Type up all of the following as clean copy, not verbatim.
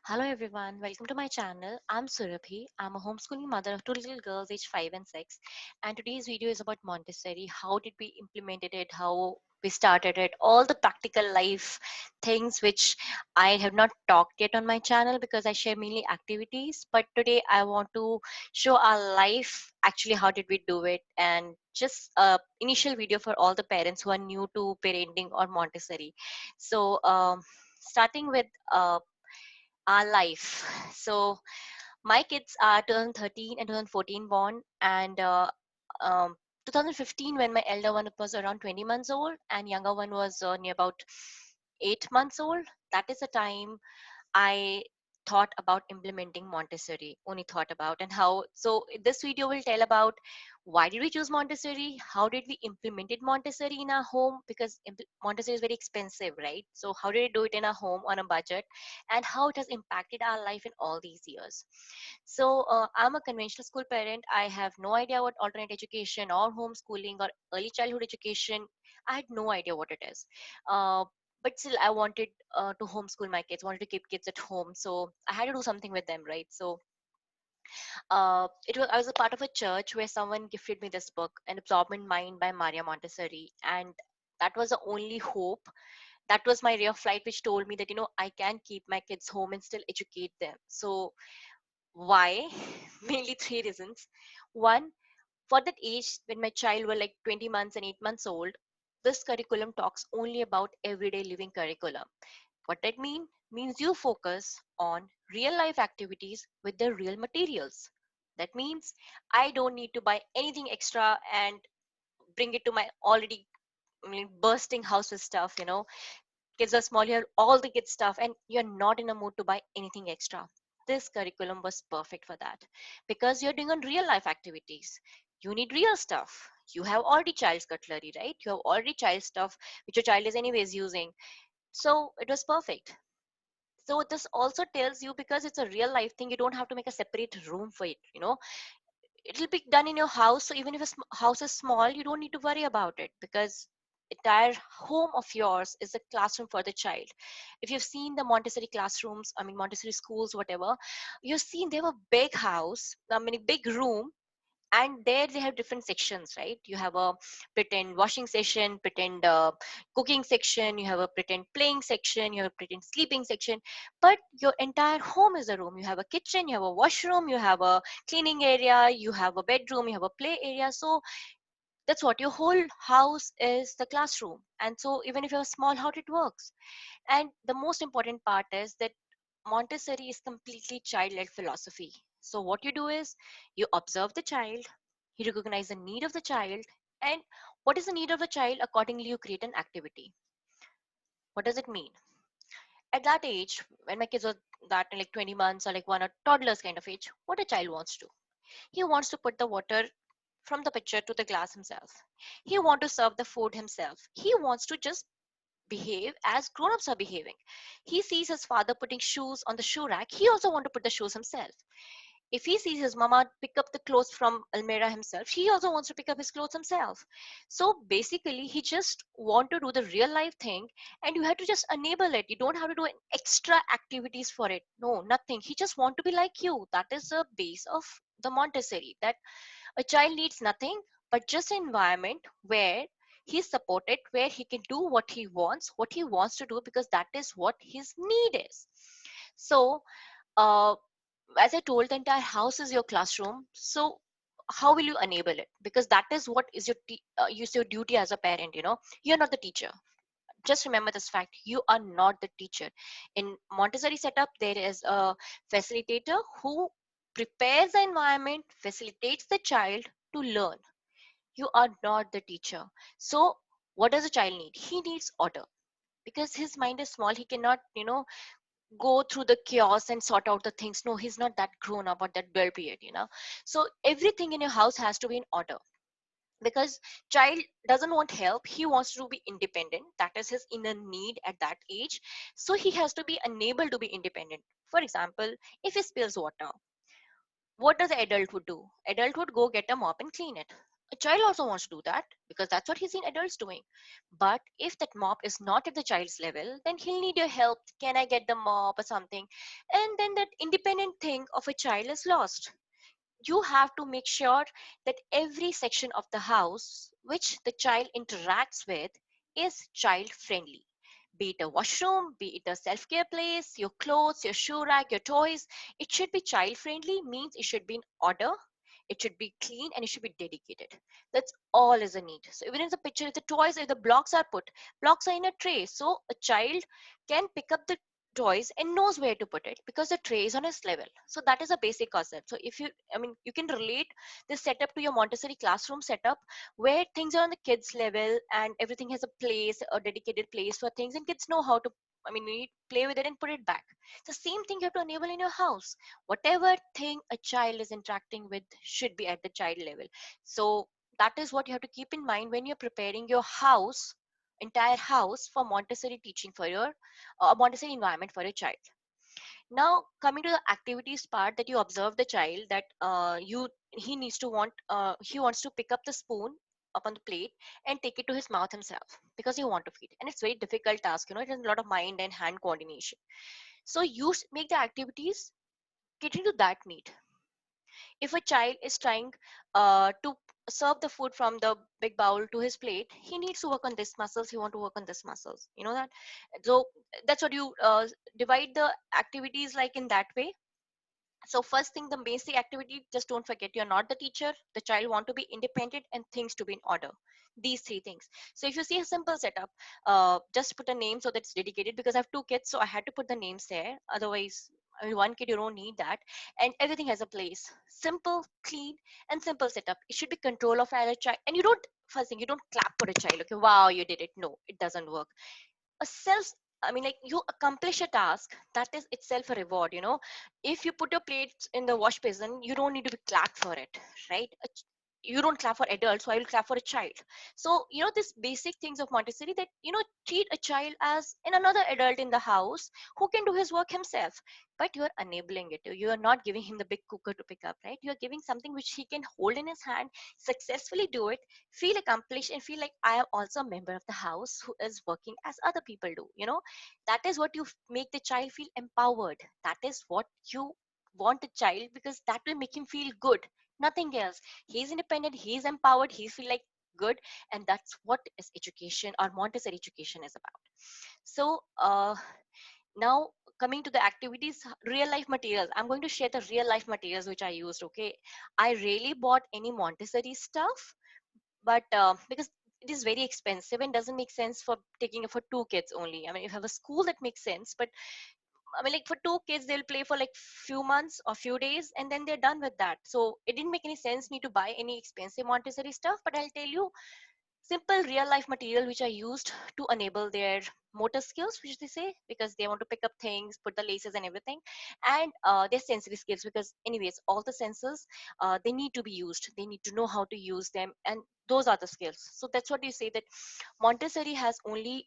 Hello everyone, welcome to my channel. I'm Surabhi. I'm a homeschooling mother of two little girls aged 5 and 6. And today's video is about Montessori. How did we implemented it? How we started it? All the practical life things which I have not talked yet on my channel because I share mainly activities. But today I want to show our life actually how did we do it and just a initial video for all the parents who are new to parenting or Montessori. So starting with our life. So my kids are 2013 and 2014 born, and 2015 when my elder one was around 20 months old, and younger one was near about 8 months old. That is the time I thought about implementing Montessori, only thought about, and how. So this video will tell about why did we choose Montessori, how did we implemented Montessori in our home, because Montessori is very expensive, right? So how did we do it in our home on a budget, and how it has impacted our life in all these years. So I'm a conventional school parent. I have no idea what alternate education or homeschooling or early childhood education. I had no idea what it is. But still I wanted to homeschool my kids, wanted to keep kids at home, so I had to do something with them, right? So I was a part of a church where someone gifted me this book, An Absorbent Mind by Maria Montessori, and that was the only hope. That was my ray of light which told me that I can keep my kids home and still educate them. So why? Mainly three reasons. One, for that age, when my child were like 20 months and 8 months old, this curriculum talks only about everyday living curriculum. What that means you focus on real life activities with the real materials. That means I don't need to buy anything extra and bring it to my already bursting house with stuff. Kids are small, you have all the kids stuff, and you're not in a mood to buy anything extra. This curriculum was perfect for that because you're doing on real life activities. You need real stuff. You have already child's cutlery, right? You have already child stuff which your child is anyways using. So it was perfect. So this also tells you, because it's a real life thing, you don't have to make a separate room for it. It'll be done in your house, so even if a house is small, you don't need to worry about it, because entire home of yours is a classroom for the child. If you've seen the Montessori classrooms, I mean Montessori schools, whatever, you've seen they have a big house, I mean a big room, and there they have different sections, right? You have a pretend washing section, pretend cooking section, you have a pretend playing section, you have a pretend sleeping section. But your entire home is a room. You have a kitchen, you have a washroom, you have a cleaning area, you have a bedroom, you have a play area. So that's what your whole house is, the classroom. And so even if you have a small house, it works. And the most important part is that Montessori is completely child-led philosophy. So what you do is you observe the child, you recognize the need of the child, and what is the need of the child, accordingly you create an activity. What does it mean? At that age, when my kids were that like 20 months or like one or toddlers kind of age, what a child wants to. He wants to put the water from the pitcher to the glass himself. He wants to serve the food himself. He wants to just behave as grown-ups are behaving. He sees his father putting shoes on the shoe rack. He also wants to put the shoes himself. If he sees his mama pick up the clothes from Almira himself, he also wants to pick up his clothes himself. So basically, he just want to do the real life thing, and you have to just enable it. You don't have to do extra activities for it. No, nothing. He just want to be like you. That is the base of the Montessori. That a child needs nothing but just an environment where he's supported, where he can do what he wants to do, because that is what his need is. So, uh, as I told, the entire house is your classroom. So, how will you enable it? Because that is what is is your duty as a parent. You're not the teacher. Just remember this fact: you are not the teacher. In Montessori setup, there is a facilitator who prepares the environment, facilitates the child to learn. You are not the teacher. So what does a child need? He needs order, because his mind is small. He cannot go through the chaos and sort out the things. No, he's not that grown up or that well period. So everything in your house has to be in order, because child doesn't want help. He wants to be independent. That is his inner need at that age. So he has to be unable to be independent. For example, if he spills water, what does the adult would do? Adult would go get a mop and clean it. A child also wants to do that because that's what he's seen adults doing. But if that mop is not at the child's level, then he'll need your help. Can I get the mop or something? And then that independent thing of a child is lost. You have to make sure that every section of the house which the child interacts with is child friendly. Be it a washroom, be it a self care place, your clothes, your shoe rack, your toys, it should be child friendly, means it should be in order, it should be clean, and it should be dedicated. That's all is a need. So even in the picture, if the toys, if the blocks are put, blocks are in a tray, so a child can pick up the toys and knows where to put it because the tray is on his level. So that is a basic concept. So if you, I mean, you can relate this setup to your Montessori classroom setup where things are on the kids level and everything has a place, a dedicated place for things, and kids know how to, I mean, you need to play with it and put it back. The same thing you have to enable in your house. Whatever thing a child is interacting with should be at the child level. So that is what you have to keep in mind when you're preparing your house, entire house, for Montessori teaching for your Montessori environment for a child. Now coming to the activities part, that you observe the child that you he needs to want he wants to pick up the spoon up on the plate and take it to his mouth himself because you want to feed, and it's very difficult task, you know, it has a lot of mind and hand coordination. So you make the activities catering to that need. If a child is trying to serve the food from the big bowl to his plate, he needs to work on this muscles, he want to work on this muscles, you know that. So that's what you divide the activities like in that way. So first thing, the basic activity, just don't forget you're not the teacher, the child want to be independent and things to be in order. These three things. So if you see a simple setup, just put a name so that's dedicated, because I have two kids, so I had to put the names there. Otherwise, I mean, one kid, you don't need that. And everything has a place. Simple, clean, and simple setup. It should be control of either child. And you don't, first thing, you don't clap for a child. Okay, wow, you did it. No, it doesn't work. A self, I mean, like, you accomplish a task, that is itself a reward, you know. If you put your plates in the wash basin, you don't need to be clapped for it, right? You don't clap for adults, so I will clap for a child. So you know, this basic things of Montessori, that you know, treat a child as in another adult in the house who can do his work himself. But you are enabling it, you are not giving him the big cooker to pick up, right? You are giving something which he can hold in his hand, successfully do it, feel accomplished, and feel like I am also a member of the house who is working as other people do, you know. That is what you make the child feel empowered. That is what you want a child, because that will make him feel good, nothing else. He's independent, he's empowered, he feel like good. And that's what is education, or Montessori education is about. So now coming to the activities, real life materials, I'm going to share the real life materials which I used. Okay, I really bought any Montessori stuff, but because it is very expensive and doesn't make sense for taking it for two kids only. I mean, if you have a school, that makes sense, but I mean, like, for two kids, they'll play for like few months or few days, and then they're done with that. So it didn't make any sense me to buy any expensive Montessori stuff. But I'll tell you simple real life material which I used to enable their motor skills, which they say, because they want to pick up things, put the laces and everything, and their sensory skills, because anyways, all the senses, they need to be used. They need to know how to use them, and those are the skills. So that's what you say, that Montessori has only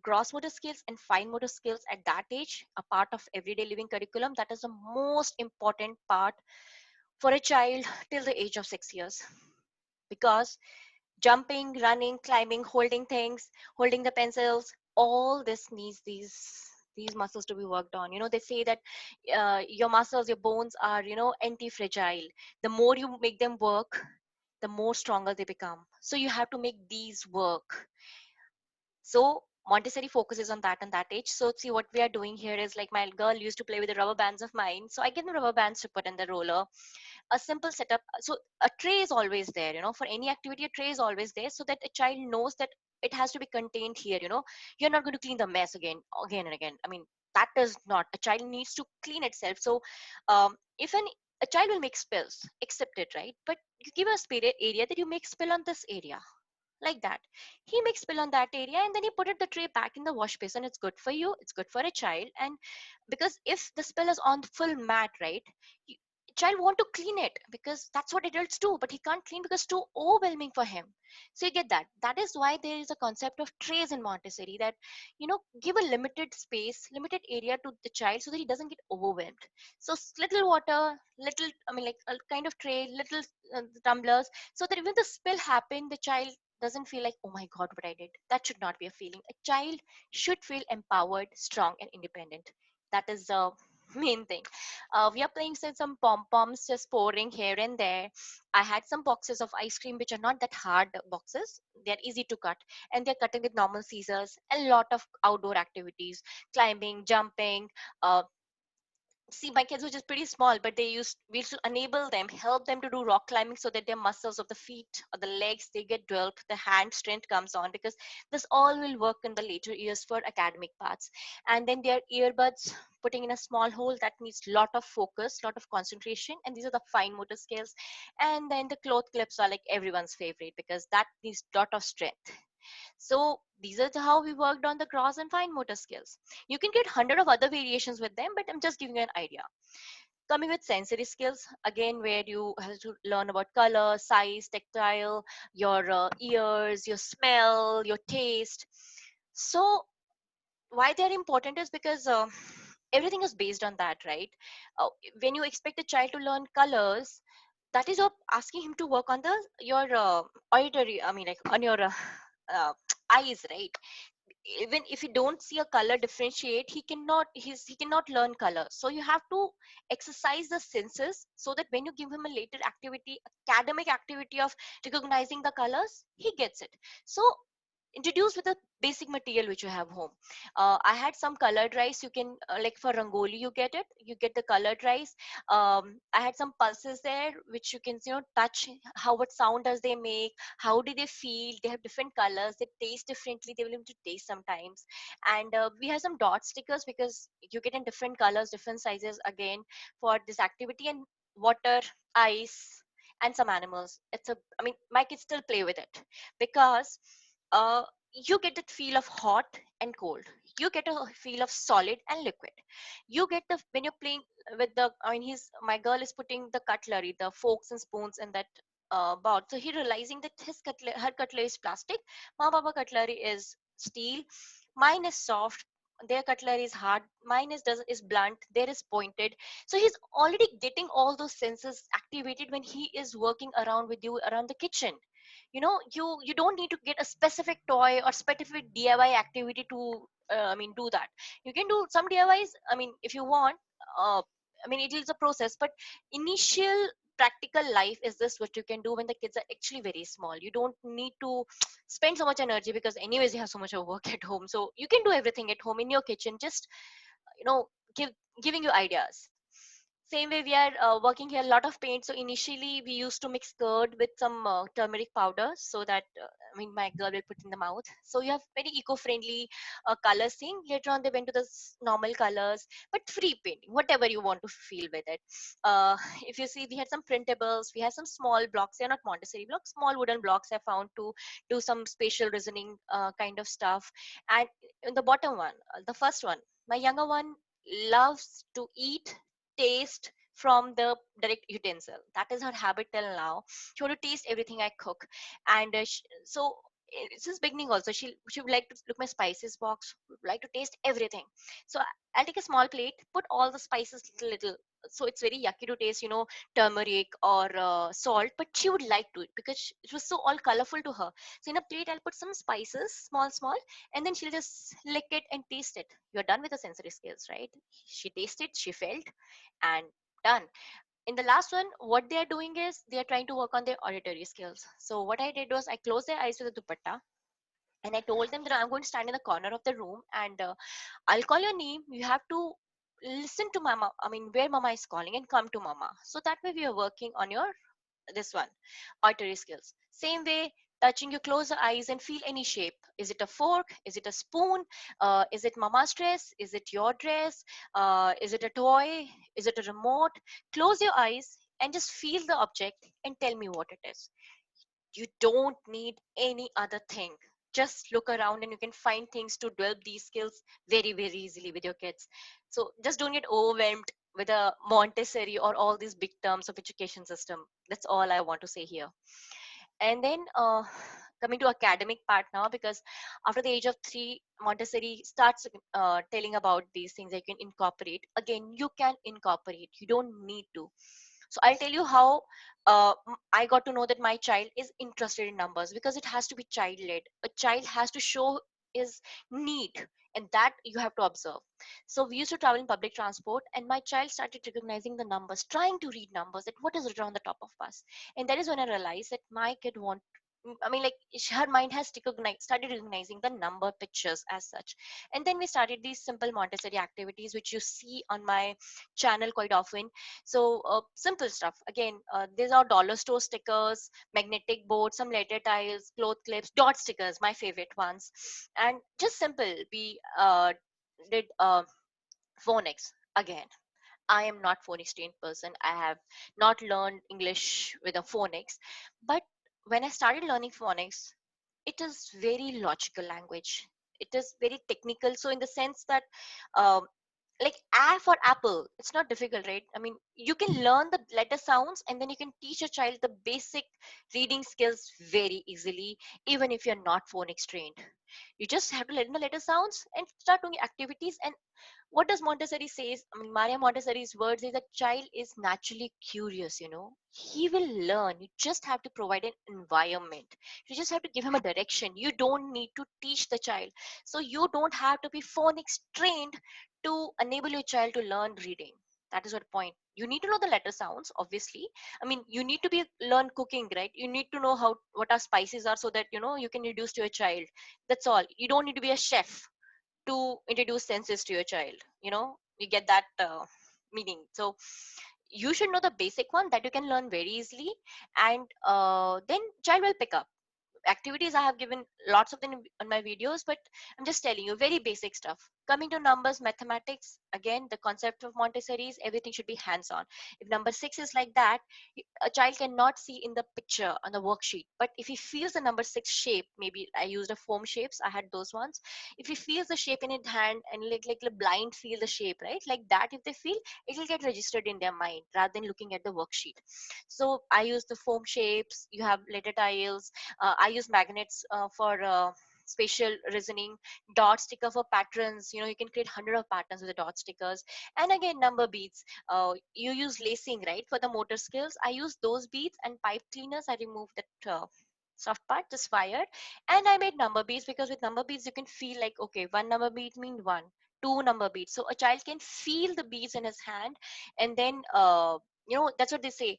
gross motor skills and fine motor skills at that age, a part of everyday living curriculum. That is the most important part for a child till the age of 6 years, because jumping, running, climbing, holding things, holding the pencils, all this needs these muscles to be worked on. You know, they say that your muscles, your bones are, you know, anti-fragile. The more you make them work, the more stronger they become. So you have to make these work. So Montessori focuses on that and that age. So see, what we are doing here is, like, my girl used to play with the rubber bands of mine. So I give them rubber bands to put in the roller. A simple setup. So a tray is always there, you know, for any activity, a tray is always there, so that a child knows that it has to be contained here, you know. You're not going to clean the mess again and again. I mean, that is not, a child needs to clean itself. So if a child will make spills, accept it, right? But you give a spirit area that you make spill on this area, like that. He makes spill on that area, and then he put it the tray back in the wash basin. It's good for you, it's good for a child. And because if the spill is on the full mat, right, child want to clean it because that's what adults do, but he can't clean because it's too overwhelming for him. So you get that. That is why there is a concept of trays in Montessori, that give a limited space, limited area to the child so that he doesn't get overwhelmed. So little water, little, like a kind of tray, little tumblers, so that even the spill happen, the child doesn't feel like, oh my god, what I did. That should not be a feeling. A child should feel empowered, strong, and independent. That is the main thing. We are playing some pom poms, just pouring here and there. I had some boxes of ice cream, which are not that hard boxes. They're easy to cut, and they're cutting with normal scissors. A lot of outdoor activities, climbing, jumping, uh, see, my kids were just pretty small, but we used to enable them, help them to do rock climbing so that their muscles of the feet or the legs, they get developed, the hand strength comes on, because this all will work in the later years for academic parts. And then their earbuds, putting in a small hole, that needs lot of focus, lot of concentration, and these are the fine motor skills. And then the cloth clips are like everyone's favorite because that needs lot of strength. So these are how we worked on the gross and fine motor skills. You can get 100 of other variations with them, but I'm just giving you an idea. Coming with sensory skills, again, where you have to learn about color, size, tactile, your ears, your smell, your taste. So why they're important is because everything is based on that, right? uh, when you expect a child to learn colors, that is you're asking him to work on the your auditory, like on your uh, eyes, right? Even if you don't see a color differentiate, he cannot learn color. So you have to exercise the senses so that when you give him a later activity, academic activity of recognizing the colors, he gets it. So introduce with the basic material which you have home. I had some colored rice. You can like for rangoli, you get the colored rice. I had some pulses there which you can touch, how what sound does they make, how do they feel, they have different colors, they taste differently, they will have to taste sometimes. And we have some dot stickers because you get in different colors, different sizes, again, for this activity. And water, ice, and some animals. My kids still play with it because uh, you get the feel of hot and cold. You get a feel of solid and liquid. You get the when you're playing with the. He's my girl is putting the cutlery, the forks and spoons in that bowl. So he realizing that her cutlery is plastic, my baba cutlery is steel, mine is soft. Their cutlery is hard. Mine is blunt. There is pointed. So he's already getting all those senses activated when he is working around with you around the kitchen. You don't need to get a specific toy or specific DIY activity to do that. You can do some DIYs, if you want. uh, it is a process, but initial practical life is this what you can do when the kids are actually very small. You don't need to spend so much energy because anyways you have so much of work at home, so you can do everything at home in your kitchen, just you know give giving you ideas. Same way, we are working here a lot of paint. So initially we used to mix curd with some turmeric powder so that my girl will put in the mouth. So you have very eco-friendly colors thing. Later on they went to the normal colors, but free painting, whatever you want to feel with it. uh, if you see, we had some printables, we have some small blocks. They're not Montessori blocks, small wooden blocks I found to do some spatial reasoning kind of stuff. And in the bottom one, the first one, my younger one loves to eat, taste from the direct utensil. That is her habit till now. She want to taste everything I cook. And so since beginning also, she would like to look my spices box, would like to taste everything. So I'll take a small plate, put all the spices little. So it's very yucky to taste, turmeric or salt, but she would like to it because it was so all colorful to her. So in a plate, I'll put some spices, small, small, and then she'll just lick it and taste it. You're done with the sensory skills, right? She tasted, she felt, and done. In the last one, what they are doing is they are trying to work on their auditory skills. So what I did was I closed their eyes with a dupatta, and I told them that I'm going to stand in the corner of the room, and I'll call your name. You have to listen to mama, where mama is calling, and come to mama. So that way we are working on your this one, auditory skills. Same way, touching, you close the eyes and feel any shape. Is it a fork? Is it a spoon? Is it mama's dress? Is it your dress? Is it a toy? Is it a remote? Close your eyes and just feel the object and tell me what it is. You don't need any other thing. Just look around and you can find things to develop these skills very, very easily with your kids. So just don't get overwhelmed with a Montessori or all these big terms of education system. That's all I want to say here. And then coming to academic part now, because after the age of 3, Montessori starts telling about these things that you can incorporate. Again, you can incorporate, you don't need to. So I'll tell you how I got to know that my child is interested in numbers, because it has to be child led. A child has to show his need, and that you have to observe. So we used to travel in public transport, and my child started recognizing the numbers, trying to read numbers, that what is written on the top of bus. And that is when I realized that my kid want, I mean, like, her mind has started recognizing the number pictures as such. And then we started these simple Montessori activities, which you see on my channel quite often. So simple stuff. Again, these are dollar store stickers, magnetic boards, some letter tiles, cloth clips, dot stickers, my favorite ones, and just simple. We did phonics again. I am not phonics trained person. I have not learned English with a phonics, but when I started learning phonics, it is very logical language. It is very technical. So in the sense that, um, like A for apple, it's not difficult, right? I mean, you can learn the letter sounds, and then you can teach a child the basic reading skills very easily, even if you're not phonics trained. You just have to learn the letter sounds and start doing activities. And what does Montessori says? I mean, Maria Montessori's words is that child is naturally curious. He will learn. You just have to provide an environment. You just have to give him a direction. You don't need to teach the child. So you don't have to be phonics trained to enable your child to learn reading. That is what point. You need to know the letter sounds, obviously. I mean, you need to be learn cooking, right? You need to know how what our spices are, so that you can reduce to your child. That's all. You don't need to be a chef to introduce senses to your child. You get that meaning. So you should know the basic one that you can learn very easily, and then child will pick up. Activities I have given lots of them on my videos, but I'm just telling you very basic stuff. Coming to numbers, mathematics, again, the concept of Montessori is everything should be hands on. If number 6 is like that, a child cannot see in the picture on the worksheet, but if he feels the number 6 shape, maybe I used a foam shapes, I had those ones. If he feels the shape in his hand, and like the blind feel the shape, right, like that, if they feel, it will get registered in their mind rather than looking at the worksheet. So I use the foam shapes, you have letter tiles. I use magnets for spatial reasoning, dot sticker for patterns. You can create hundred of patterns with the dot stickers. And again, number beads. You use lacing, right, for the motor skills. I use those beads, and pipe cleaners, I remove that soft part, just wired. And I made number beads, because with number beads you can feel like, okay, one number bead mean one, two number beads, so a child can feel the beads in his hand. And then that's what they say,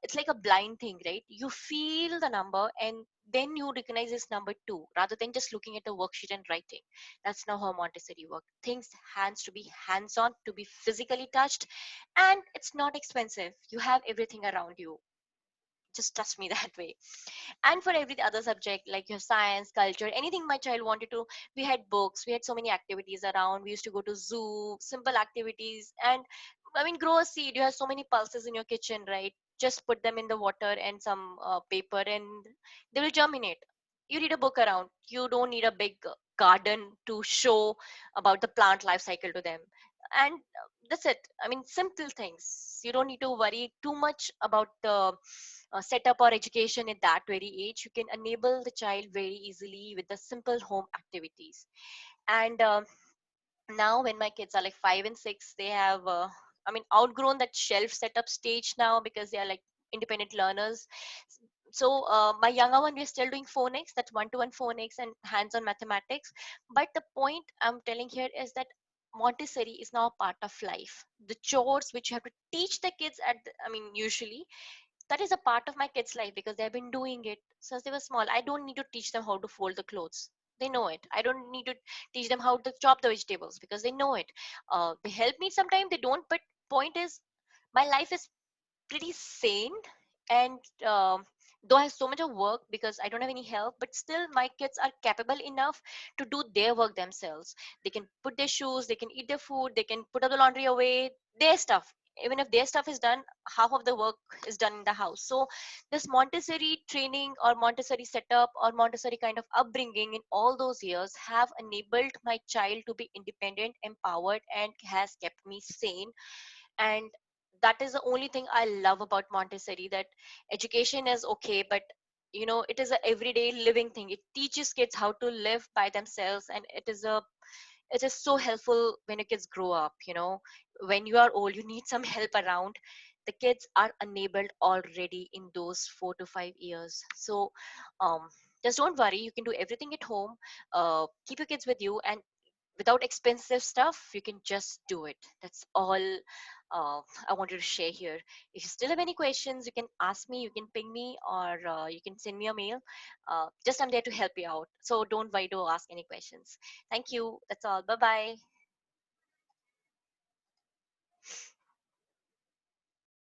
it's like a blind thing, right? You feel the number, and then you recognize this number two, rather than just looking at the worksheet and writing. That's now how Montessori work. Things hands to be hands on, to be physically touched, and it's not expensive. You have everything around you. Just trust me that way. And for every other subject, like your science, culture, anything my child wanted to, we had books, we had so many activities around. We used to go to zoo, simple activities. And I mean, grow a seed. You have so many pulses in your kitchen, right? Just put them in the water and some paper, and they will germinate. You read a book around. You don't need a big garden to show about the plant life cycle to them. And that's it. I mean, simple things. You don't need to worry too much about the setup or education at that very age. You can enable the child very easily with the simple home activities. And now when my kids are like 5 and 6, they have outgrown that shelf setup stage now, because they are like independent learners. So my younger one, we're still doing phonics, that's one-to-one phonics and hands-on mathematics. But the point I'm telling here is that Montessori is now a part of life. The chores which you have to teach the kids usually, that is a part of my kids' life, because they've been doing it since they were small. I don't need to teach them how to fold the clothes. They know it. I don't need to teach them how to chop the vegetables, because they know it. They help me sometimes, they don't. But point is, my life is pretty sane. And though I have so much of work because I don't have any help, but still my kids are capable enough to do their work themselves. They can put their shoes, they can eat their food, they can put up the laundry away, their stuff. Even if their stuff is done, half of the work is done in the house. So this Montessori training or Montessori setup or Montessori kind of upbringing in all those years have enabled my child to be independent, empowered, and has kept me sane. And that is the only thing I love about Montessori, that education is okay, but it is a everyday living thing. It teaches kids how to live by themselves, and it is so helpful when your kids grow up. When you are old, you need some help around. The kids are enabled already in those 4 to 5 years. So um just don't worry, you can do everything at home. Keep your kids with you, and without expensive stuff, you can just do it. That's all I wanted to share here. If you still have any questions, you can ask me, you can ping me, or you can send me a mail. Just I'm there to help you out, so don't worry to ask any questions. Thank you. That's all. Bye bye.